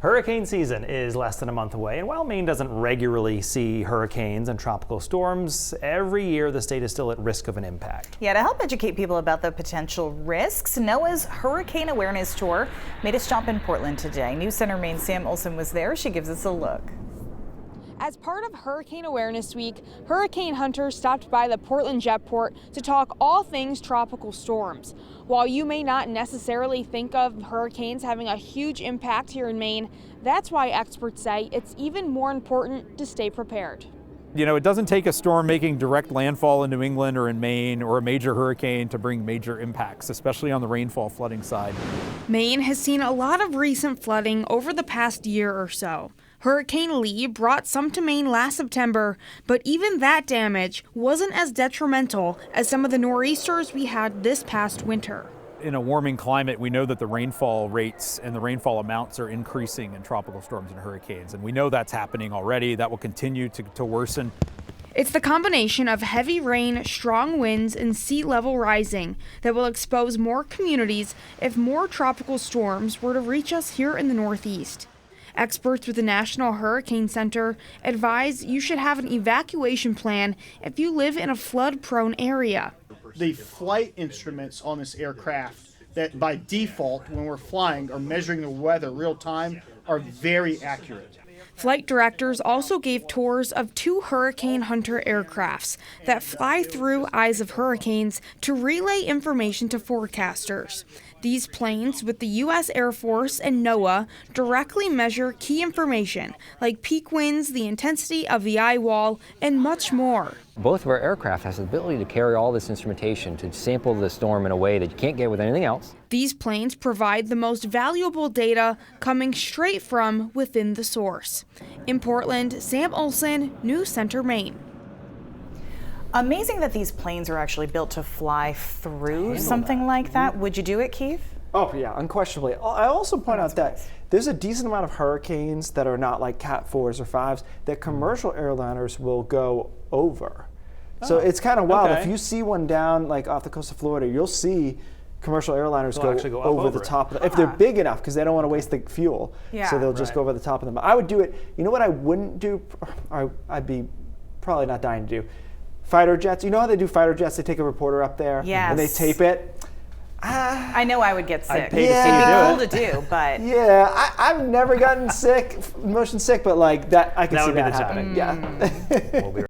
Hurricane season is less than a month away, and while Maine doesn't regularly see hurricanes and tropical storms, every year the state is still at risk of an impact. Yeah, to help educate people about the potential risks, NOAA's Hurricane Awareness Tour made a stop in Portland today. News Center Maine's Sam Olson was there. She gives us a look. As part of Hurricane Awareness Week, hurricane hunters stopped by the Portland Jetport to talk all things tropical storms. While you may not necessarily think of hurricanes having a huge impact here in Maine, that's why experts say it's even more important to stay prepared. You know, it doesn't take a storm making direct landfall in New England or in Maine or a major hurricane to bring major impacts, especially on the rainfall flooding side. Maine has seen a lot of recent flooding over the past year or so. Hurricane Lee brought some to Maine last September, but even that damage wasn't as detrimental as some of the nor'easters we had this past winter. In a warming climate, we know that the rainfall rates and the rainfall amounts are increasing in tropical storms and hurricanes, and we know that's happening already. That will continue to worsen. It's the combination of heavy rain, strong winds, and sea level rising that will expose more communities if more tropical storms were to reach us here in the Northeast. Experts with the National Hurricane Center advise you should have an evacuation plan if you live in a flood-prone area. The flight instruments on this aircraft that by default, when we're flying, are measuring the weather real time are very accurate. Flight directors also gave tours of 2 Hurricane Hunter aircrafts that fly through eyes of hurricanes to relay information to forecasters. These planes, with the U.S. Air Force and NOAA, directly measure key information like peak winds, the intensity of the eye wall, and much more. Both of our aircraft has the ability to carry all this instrumentation to sample the storm in a way that you can't get with anything else. These planes provide the most valuable data coming straight from within the source. In Portland, Sam Olson, News Center, Maine. Amazing that these planes are actually built to fly through something like that. Would you do it, Keith? Oh yeah, unquestionably. I also point out that there's a decent amount of hurricanes that are not like Cat 4s or 5s that commercial airliners will go over. So it's kind of wild. Okay. If you see one down like off the coast of Florida, you'll see commercial airliners go over the top of it. If they're big enough, because they don't want to waste the fuel. Yeah. So they'll just go over the top of them. I would do it. You know what I wouldn't do? Or I'd be probably not dying to do? Fighter jets. You know how they do fighter jets? They take a reporter up there and they tape it. I know I would get sick. I'd pay to see you do it. Cool to do, but yeah, I've never gotten sick, motion sick, but like that, I can see that happening. We'll be